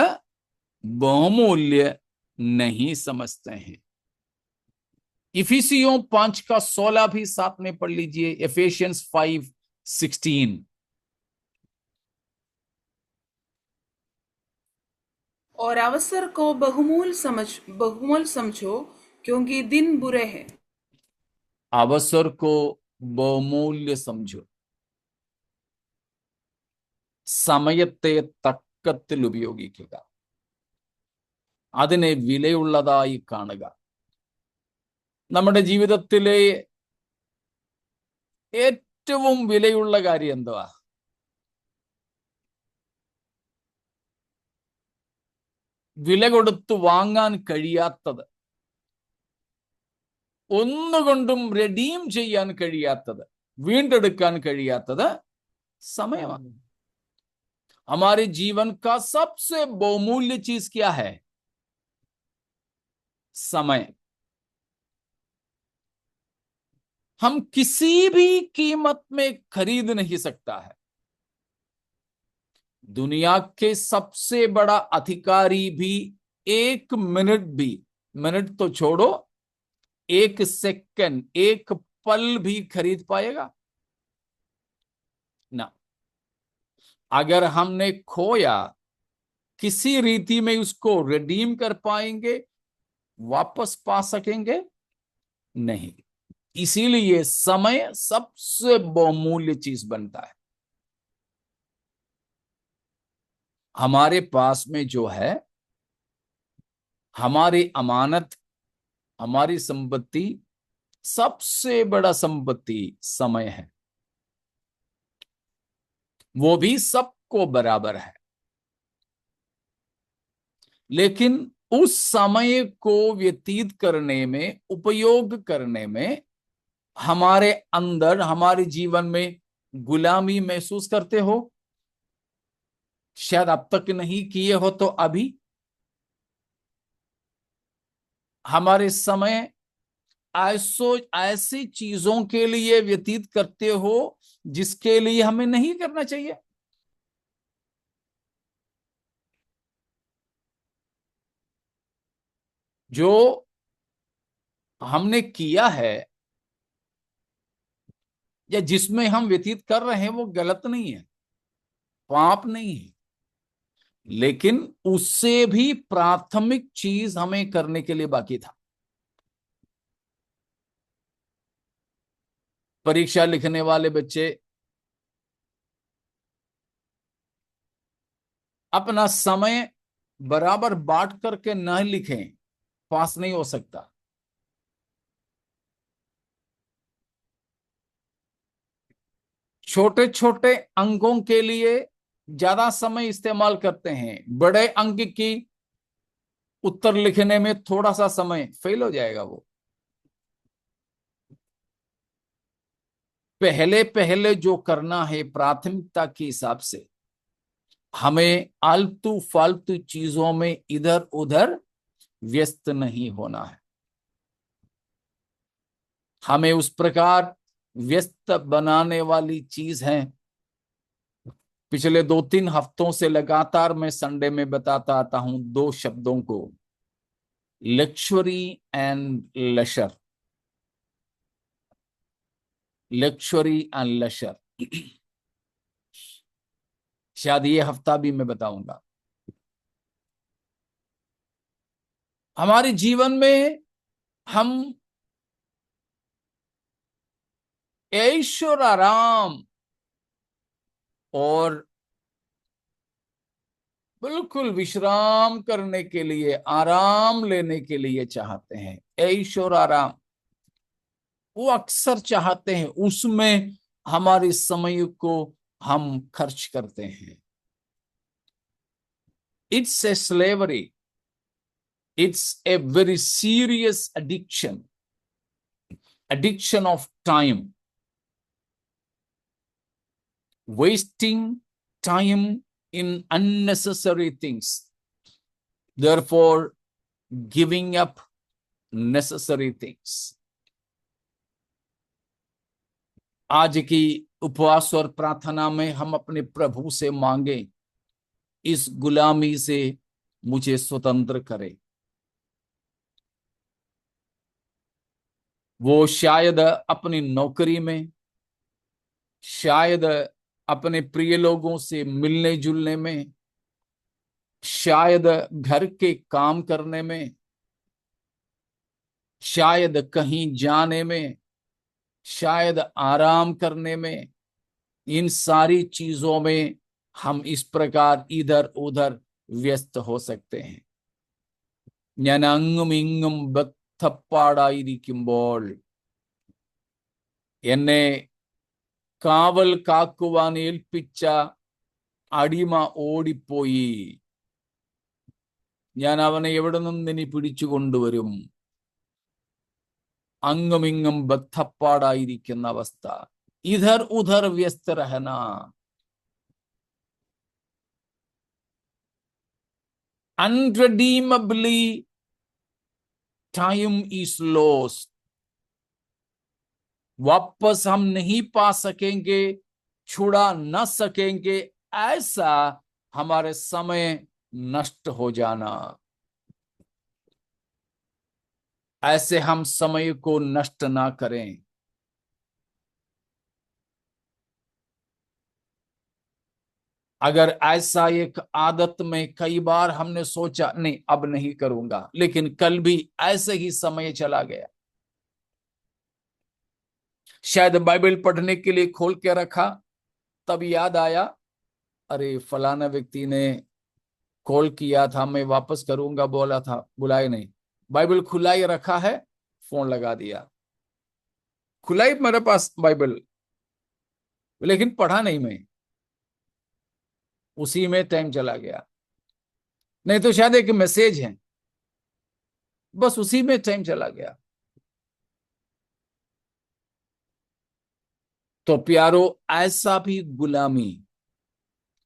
बहुमूल्य नहीं समझते हैं। इफिसियों 5:16 भी साथ में पढ़ लीजिए, एफेशियंस 5:16। और अवसर को बहुमूल्य समझो, क्योंकि दिन बुरे हैं। अवसर को बहुमूल्य समझो, സമയത്തെ തക്കത്തിൽ ഉപയോഗിക്കുക, അതിനെ വിലയുള്ളതായി കാണുക. നമ്മുടെ ജീവിതത്തിലെ ഏറ്റവും വിലയുള്ള കാര്യം എന്തുവാ? വില കൊടുത്ത് വാങ്ങാൻ കഴിയാത്തത്, ഒന്നുകൊണ്ടും റെഡീം ചെയ്യാൻ കഴിയാത്തത്, വീണ്ടെടുക്കാൻ കഴിയാത്തത് സമയമാണ്. हमारे जीवन का सबसे बहुमूल्य चीज क्या है? समय. हम किसी भी कीमत में खरीद नहीं सकता है. दुनिया के सबसे बड़ा अधिकारी भी 1 मिनट भी, मिनट तो छोड़ो, 1 सेकंड, 1 पल भी खरीद पाएगा ना. अगर हमने खोया, किसी रीति में उसको रिडीम कर पाएंगे, वापस पा सकेंगे? नहीं. इसीलिए समय सबसे बहुमूल्य चीज बनता है. हमारे पास में जो है, हमारी अमानत, हमारी संपत्ति, सबसे बड़ा संपत्ति समय है. वो भी सबको बराबर है. लेकिन उस समय को व्यतीत करने में, उपयोग करने में हमारे अंदर, हमारे जीवन में गुलामी महसूस करते हो? शायद अब तक नहीं किए हो तो अभी हमारे समय ऐसी चीजों के लिए व्यतीत करते हो जिसके लिए हमें नहीं करना चाहिए. जो हमने किया है या जिसमें हम व्यतीत कर रहे हैं वो गलत नहीं है, पाप नहीं है, लेकिन उससे भी प्राथमिक चीज हमें करने के लिए बाकी था. परीक्षा लिखने वाले बच्चे अपना समय बराबर बांट करके न लिखें, पास नहीं हो सकता. छोटे छोटे अंकों के लिए ज्यादा समय इस्तेमाल करते हैं, बड़े अंक की उत्तर लिखने में थोड़ा सा समय, फेल हो जाएगा वो. पहले पहले जो करना है प्राथमिकता के हिसाब से, हमें आलतू फालतू चीजों में इधर उधर व्यस्त नहीं होना है. हमें उस प्रकार व्यस्त बनाने वाली चीज है. पिछले 2-3 हफ्तों से लगातार मैं संडे में बताता आता हूं 2 शब्दों को, लक्ष्वरी एंड लेशर. लक्ष्वरी and lesser. शायद ये हफ्ता भी मैं बताऊंगा. हमारे जीवन में हम ऐश्वर्य, आराम और बिल्कुल विश्राम करने के लिए, आराम लेने के लिए चाहते हैं. ऐश्वर्य, आराम वो अक्सर चाहते हैं, उसमें हमारे समय को हम खर्च करते हैं. It's a slavery. It's a very serious addiction of time. Wasting time in unnecessary things. Therefore, giving up necessary things. आज की उपवास और प्रार्थना में हम अपने प्रभु से मांगे, इस गुलामी से मुझे स्वतंत्र करे। वो शायद अपनी नौकरी में, शायद अपने प्रिय लोगों से मिलने जुलने में, शायद घर के काम करने में, शायद कहीं जाने में, शायद आराम करने में, इन सारी चीजों में हम इस प्रकार इधर उधर व्यस्त हो सकते हैं। ഞാൻ അങ്ങും ഇങ്ങും ബദ്ധപ്പാടായിരിക്കുമ്പോൾ എന്നെ കാവൽ കാക്കുവാൻ ഏൽപ്പിച്ച അടിമ ഓടിപ്പോയി, ഞാൻ അവനെ എവിടെ നിന്ന് ഇനി പിടിച്ചു കൊണ്ടുവരും? അങ്ങും ഇങ്ങും ബദ്ധപ്പാടായിരിക്കുന്ന അവസ്ഥ, ഇധർ ഉധർ വ്യസ്ത Rahana. unredeemably time is lost। वापस हम नहीं पा सकेंगे, छुड़ा न सकेंगे, ऐसा हमारे समय नष्ट हो जाना। ऐसे हम समय को नष्ट ना करें। अगर ऐसा एक आदत में कई बार हमने सोचा नहीं अब नहीं करूंगा, लेकिन कल भी ऐसे ही समय चला गया। शायद बाइबल पढ़ने के लिए खोल के रखा, तब याद आया अरे फलाना व्यक्ति ने कॉल किया था, मैं वापस करूंगा बोला था, बुलाए नहीं। बाइबल खुला ही रखा है, फोन लगा दिया। खुला ही मेरे पास बाइबल, लेकिन पढ़ा नहीं मैं, उसी में टाइम चला गया। नहीं तो शायद एक मैसेज है, बस उसी में टाइम चला गया। तो प्यारो, ऐसा भी गुलामी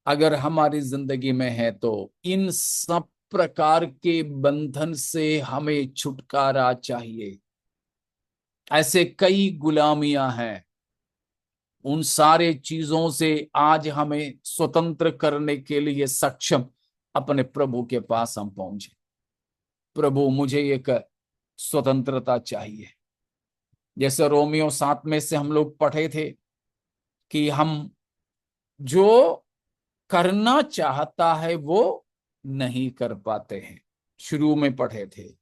अगर हमारी जिंदगी में है तो इन सब प्रकार के बंधन से हमें छुटकारा चाहिए। ऐसे कई गुलामियां हैं, उन सारे चीजों से आज हमें स्वतंत्र करने के लिए सक्षम अपने प्रभु के पास हम पहुंचे। प्रभु मुझे एक स्वतंत्रता चाहिए। जैसे रोमियो 7 में से हम लोग पढ़े थे कि हम जो करना चाहता है वो नहीं कर पाते हैं, शुरू में पढ़े थे।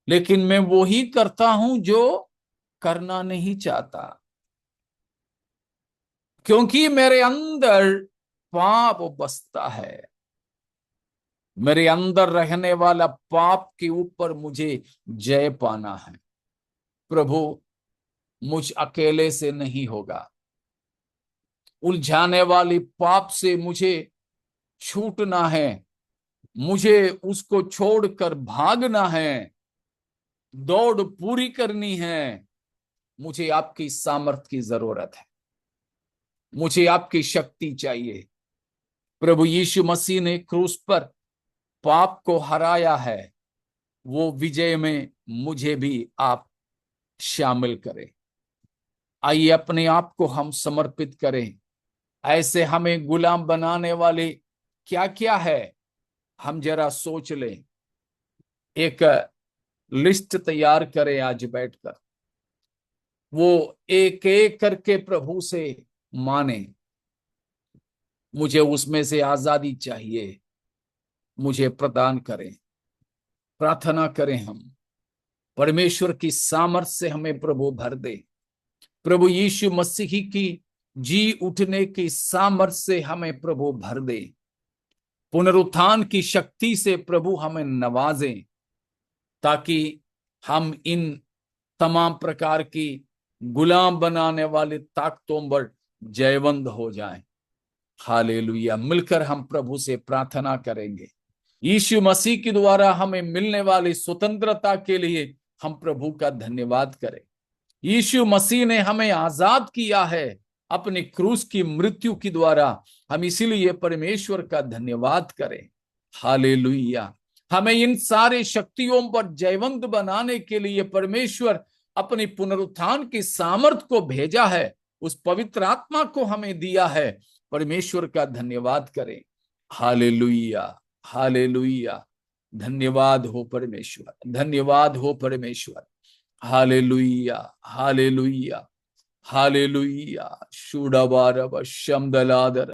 लेकिन मैं वो ही करता हूं जो करना नहीं चाहता, क्योंकि मेरे अंदर पाप बसता है। मेरे अंदर रहने वाला पाप के ऊपर मुझे जय पाना है। प्रभु, मुझ अकेले से नहीं होगा। उलझाने वाली पाप से मुझे छूटना है, मुझे उसको छोड़कर भागना है, दौड़ पूरी करनी है। मुझे आपकी सामर्थ की जरूरत है, मुझे आपकी शक्ति चाहिए। प्रभु यीशु मसीह ने क्रूस पर पाप को हराया है, वो विजय में मुझे भी आप शामिल करें। आइए अपने आप को हम समर्पित करें। ऐसे हमें गुलाम बनाने वाले क्या क्या है, हम जरा सोच लें, एक लिस्ट तैयार करें आज बैठकर। वो एक एक करके प्रभु से माने, मुझे उसमें से आजादी चाहिए, मुझे प्रदान करें। प्रार्थना करें हम, परमेश्वर की सामर्थ से हमें प्रभु भर दे। प्रभु यीशु मसीह की जी उठने की सामर्थ से हमें प्रभु भर दे। पुनरुत्थान की शक्ति से प्रभु हमें नवाजें, ताकि हम इन तमाम प्रकार की गुलाम बनाने वाली ताकतों पर जयवंत हो जाएं। हालेलुया। मिलकर हम प्रभु से प्रार्थना करेंगे। यीशु मसीह के द्वारा हमें मिलने वाली स्वतंत्रता के लिए हम प्रभु का धन्यवाद करें। यीशु मसीह ने हमें आजाद किया है अपने क्रूस की मृत्यु के द्वारा। हम इसीलिए परमेश्वर का धन्यवाद करें। हालेलुया। हमें इन सारे शक्तियों पर जयवंत बनाने के लिए परमेश्वर अपनी पुनरुत्थान की सामर्थ को भेजा है, उस पवित्र आत्मा को हमें दिया है। परमेश्वर का धन्यवाद करें। Hallelujah, hallelujah. धन्यवाद हो परमेश्वर, धन्यवाद हो परमेश्वर। Hallelujah, hallelujah, hallelujah. शूडबारब शमदलादर